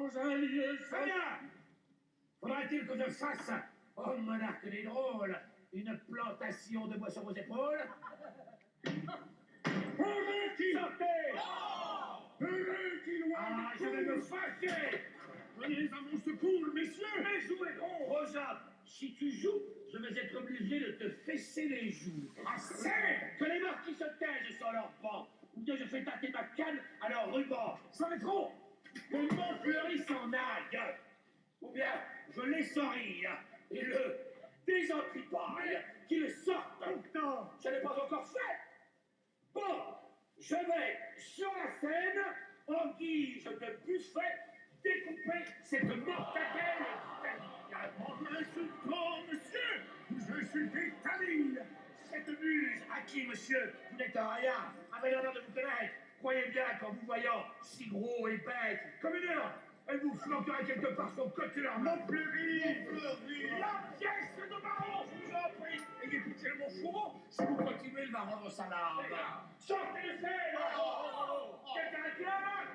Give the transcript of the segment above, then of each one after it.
dans un lieu Très bien. Faudra-t-il que je fasse, oh monarque des drôles, une plantation de bois sur vos épaules? Sortez! Ah, je vais me fâcher! Venez à mon secours, messieurs! Mais jouez donc! Rosa, si tu joues, je vais être obligé de te fesser les joues. Assez! Que les marquis se taisent sur leur banc, ou bien je fais tâter ma canne à leur ruban. Ça va trop! Que Montfleury s'en aille, ou bien je laisse rire et le désentripaille, qu'il sorte. Pourtant, Je n'ai pas encore fait. Bon, je vais sur la scène, en guise de buffet, découper cette mortadelle italienne. en m'insultant, monsieur, je suis d'Italie! Cette muse, à qui, monsieur, vous n'êtes rien, avec l'honneur de vous connaître. Croyez bien qu'en vous voyant si gros et bête comme une urne, elle vous flanquerait quelque part son côté en Montfleury! La pièce de baron, je vous en prie. Ayez pitié de mon fourreau, si vous continuez, il va rendre sa larme. Sortez de scène! Quelqu'un réclame?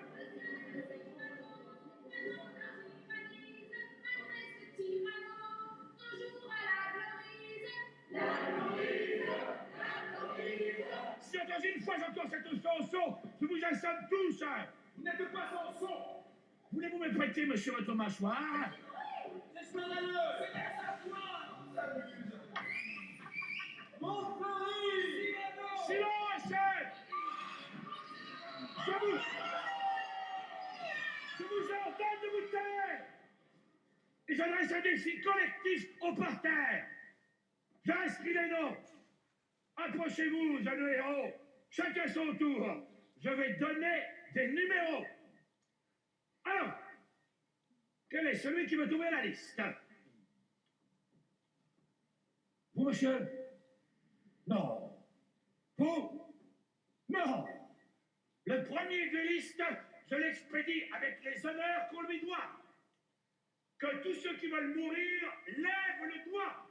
Si encore une fois j'entends cette chanson, je vous assomme tous. Vous n'êtes pas sans son! Voulez-vous me prêter, monsieur, votre mâchoire? C'est scandaleux! C'est bien sa foi! Montfleury! Silence! Je vous ordonne de vous taire! Et j'adresse un défi collectif au parterre. J'inscris les noms. Approchez-vous, jeunes héros. Chacun son tour. Je vais donner des numéros. Alors, quel est celui qui veut ouvrir la liste? Vous, monsieur? Non. Vous? Non. Le premier de liste, je l'expédie avec les honneurs qu'on lui doit. Que tous ceux qui veulent mourir lèvent le doigt.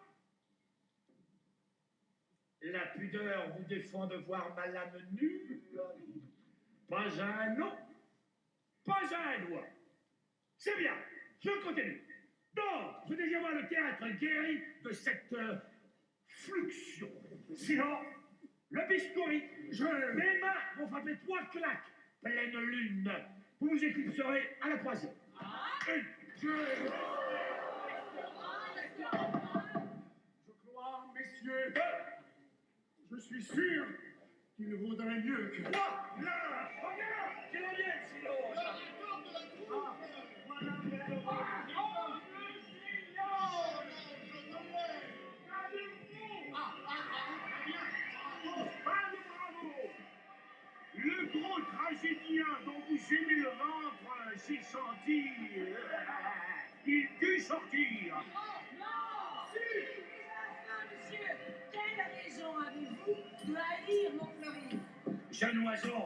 La pudeur vous défend de voir ma lame nue. Pas un nom, pas un doigt. C'est bien, je continue. Donc, je désire voir le théâtre guéri de cette fluxion. Sinon, le bistouri, mes mains vont frapper 3 claques, pleine lune. Vous vous éclipserez à la troisième. Une, deux, Je crois, messieurs, je suis sûr qu'il vaudrait mieux que... là, regarde, qu'il en vienne, sinon. Madame le gros tragédien dont vous aimez le ventre s'est senti... il dut sortir. Oh non! Si! Monsieur, quelle raison avez-vous de haïr Montfleury? Jeune oiseau,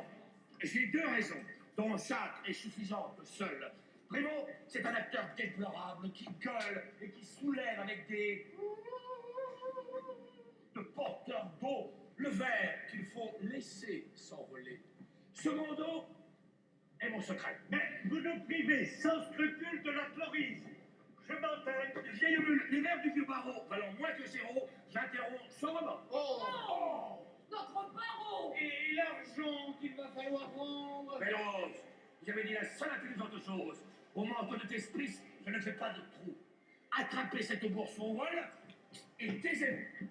j'ai 2 raisons, dont chaque est suffisante seule. Primo, c'est un acteur déplorable qui gueule et qui soulève avec des... de porteurs d'eau le verre qu'il faut laisser s'envoler. Secondo est mon secret. Mais vous nous privez sans scrupule de la chlorise. Je m'entends. Vieille mule, les vers du vieux barreau valant moins que 0, j'interromps son roman. Oh! Notre barreau! Et l'argent qu'il va falloir rendre. Belle Rose, vous avez dit la seule intelligente chose. Au manque de t'esprit, je ne fais pas de trou. Attrapez cette bourse au vol et taisez-vous.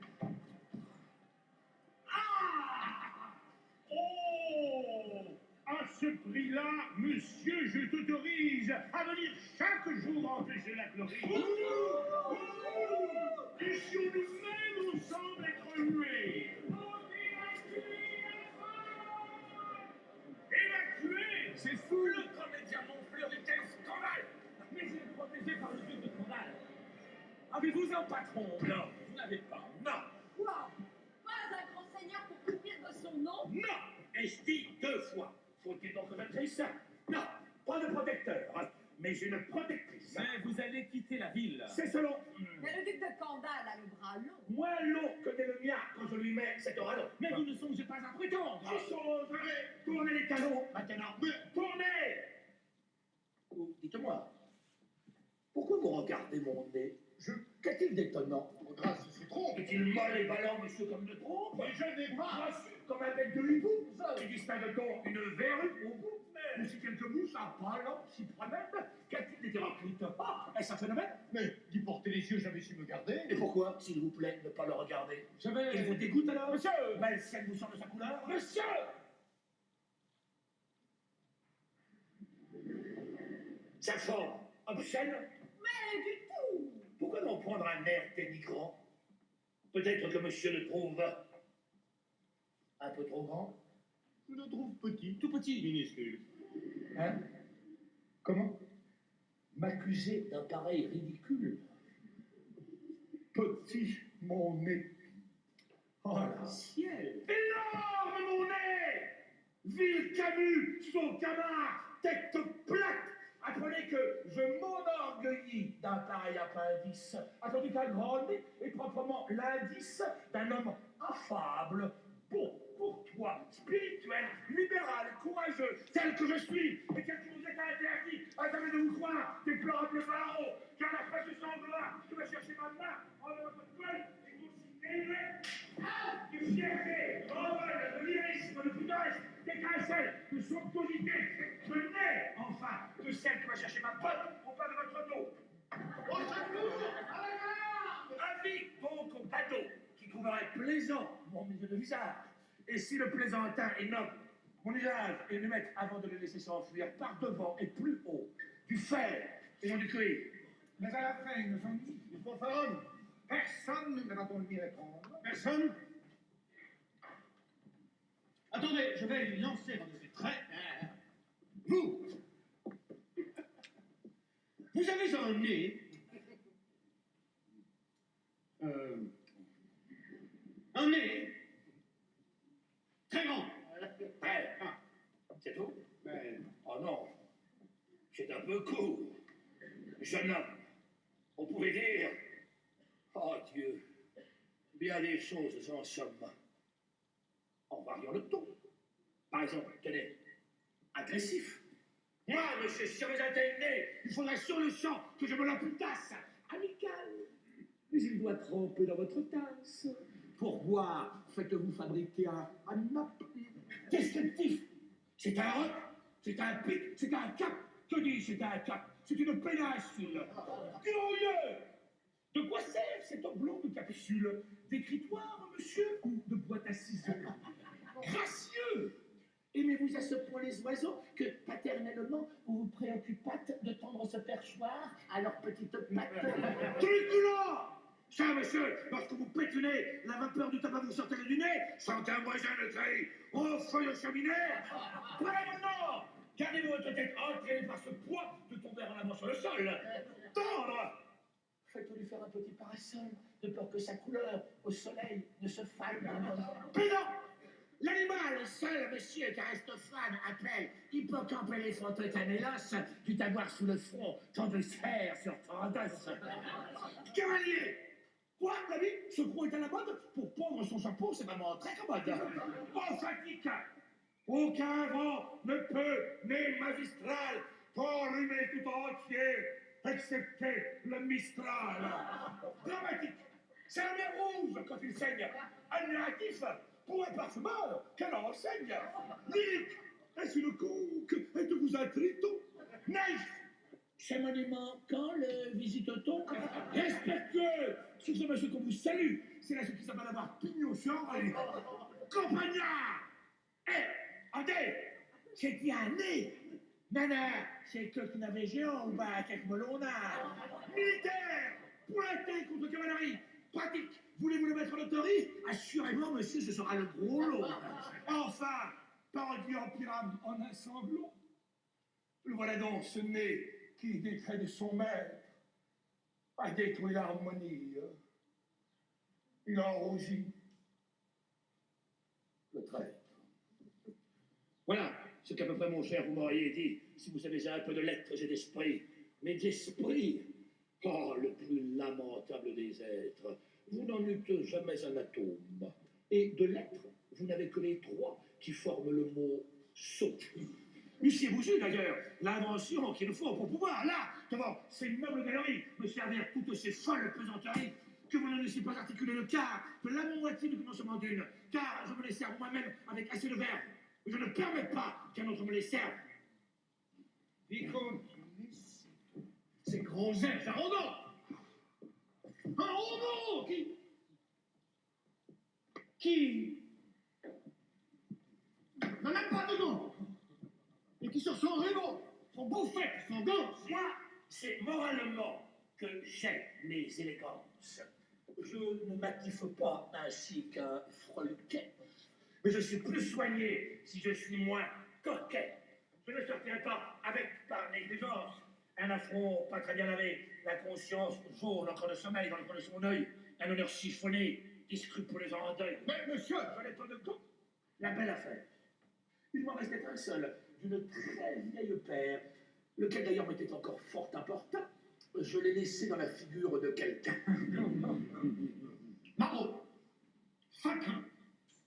Oh! À ce prix-là, monsieur, je t'autorise à venir chaque jour empêcher la chlorise. Et sur nous-mêmes, on semble être muets. Évacué! C'est fou, le comédien Montfleury, quel scandale! Mais il est protégé par le duc de Condal. Avez-vous un patron? Non, vous n'avez pas. Non, Quoi? Pas un grand seigneur pour couvrir de son nom? non! Ai-je dit 2 fois? Faut-il donc que je trisse? Non, pas de protecteur, mais une protectrice. Mais vous allez quitter la ville. C'est selon. Mais le duc de Candale a le bras long. Moins long que des le mien quand je lui mets cette oreille. Mais vous ne songez pas à prétendre. Je songe. Tournez les canons maintenant. Tournez! Ou dites-moi, regardez mon nez. Qu'a-t-il d'étonnant? Grâce, se trompe. Est-il molle et ballant, monsieur, comme une trompe? Mais je n'ai pas. Comme un bec de hibou? Tu distingue-t-on une verrue au bout? Ou si quelque mouche à pas là, s'y promène? Qu'a-t-il d'hétéroclite? Ah, est-ce un phénomène? Mais d'y porter les yeux, j'avais su me garder. Et pourquoi, s'il vous plaît, ne pas le regarder? Je vais... Il vous dégoûte alors? Monsieur! Malsaine vous semble sa couleur? Monsieur! Sa forme obscène? Mais du tout. Pourquoi non prendre un air dénigrant? Peut-être que monsieur le trouve un peu trop grand? Je le trouve petit. Tout petit. Minuscule. Hein? Comment? M'accuser d'un pareil ridicule? Petit, mon nez. Oh là! Ciel. Énorme, mon nez! Vil Camus, son camarade, tête plate! Apprenez que je m'enorgueillis d'un pareil appendice, attendu qu'un grand nez est proprement l'indice d'un homme affable, beau, courtois, spirituel, libéral, courageux, tel que je suis, et tel que vous êtes interdit, attendez de vous croire, déplorable pharaon, car la face de sanglant qui va chercher ma main en votre poêle est aussi élevée de fierté, d'envol, de lyrisme, de pudesse, d'étincelle, de somptuosité, de nez, enfin, de celle qui va chercher ma pote au bas de votre dos. Au secours! À la garde! Avis donc au badaud qui trouverait plaisant mon milieu de visage. Et si le plaisantin est noble, mon usage est de le mettre avant de le laisser s'enfuir par devant et plus haut, du fer et non du cuir. Mais à la fin, il me semble, il faut faire homme. Personne ne va donc m'y répondre. Personne? Attendez, je vais lui lancer un de ces traits. Vous! Vous avez un nez. Un nez. Très grand. Ouais, c'est tout? Mais Oh non, c'est un peu court. Jeune homme, on pouvait dire, oh Dieu, bien des choses en somme. En variant le ton. Par exemple, tenez, agressif. Moi, monsieur, si j'avais un tel nez, il faudrait sur le champ que je me l'amputasse. Amical. Mais il doit tremper dans votre tasse. Pour boire, faites-vous fabriquer un nappe. Descriptif. C'est un roc, c'est un pic, c'est un cap. Que dis-je, c'est un cap? C'est une péninsule. Curieux. De quoi sert cet oblong de capsule? D'écritoire, monsieur, ou de boîte à ciseaux? Gracieux! Aimez-vous à ce point les oiseaux que, paternellement, vous vous préoccupâtes de tendre ce perchoir à leurs petites pattes? Truculent! Ça, monsieur, lorsque vous pétunez, la vapeur du tabac vous sortait du nez, sentez un voisin de cri, au feu de cheminée. Voilà maintenant! Gardez-vous votre tête entraînée par ce poids de tomber en avant sur le sol. Tendre! Faites-lui faire un petit parasol, de peur que sa couleur au soleil ne se fane. Pédant! L'animal seul, monsieur, car Aristophane appelle hippocampe éléphantocanélos, dut avoir sous le front tant de sphères sur tant d'os. Cavalier! Quoi, l'ami? Ce gros est à la mode? Pour pondre son chapeau, c'est vraiment très commode. Oh, fatigue! Aucun vent ne peut, né magistral, t'enrhumer tout entier, excepté le Mistral. Dramatique! C'est la mer rouge quand il saigne. Admiratif! Pour un parfumeur, qu'elle enseigne. Lyrique! Est-ce une couque? Êtes-vous un triton? Naïf! C'est monument quand le visite-t-on? Respectueux! C'est ce monsieur qu'on vous salue. C'est là ce qui s'appelle avoir pignon sur oreille. Campagnard! André! C'est qui un nez? Nana, c'est que qui n'avait géant ou pas avec melonard. Militaire! Pointé contre cavalerie. Pratique! Voulez-vous le mettre en autorie? Assurément, monsieur, ce sera le gros lot. Enfin, pendu en pyramide en un sanglot. Le voilà donc, ce nez qui, décret de son maître, a détruit l'harmonie. Il a rougi le traître. Voilà ce qu'à peu près, mon cher, vous m'auriez dit, si vous savez un peu de lettres et d'esprit. Mais d'esprit, oh, le plus lamentable des êtres. Vous n'en eûtes jamais un atome. Et de lettres, vous n'avez que les trois qui forment le mot sot. Eussiez-vous eu d'ailleurs l'invention qu'il nous faut pour pouvoir, là, devant ces nobles galeries, me servir toutes ces folles pesanteries, que vous ne laissez pas articuler le quart de la moitié du commencement d'une, car je me les sers moi-même avec assez de verbe. Je ne permets pas qu'un autre me les serve. Vicomte, ces gros airs arrogants. Un robot qui n'a même pas de dents et qui sur son rideau, son bouffet, son gant. Moi, c'est moralement que j'aime les élégances. Je ne m'actiffe pas ainsi qu'un freluquet, mais je suis plus soigné si je suis moins coquet. Je ne sortirai pas avec, par négligence, un affront pas très bien lavé, la conscience jaune en creux de sommeil dans le coin de son œil, un honneur chiffonné, des scrupules en deuil. Mais monsieur, Je n'ai pas de temps. La belle affaire. Il m'en restait un seul, d'une très vieille paire, lequel d'ailleurs m'était encore fort important. Je l'ai laissé dans la figure de quelqu'un. Marot, Faquin,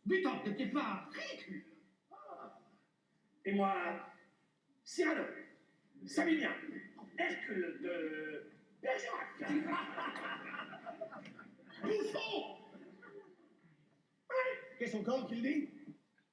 Butan n'était pas ridicule. Et moi, Cyrano, Savinien, Hercule de Bergerac. Bouffon. Qu'est-ce encore qu'il dit?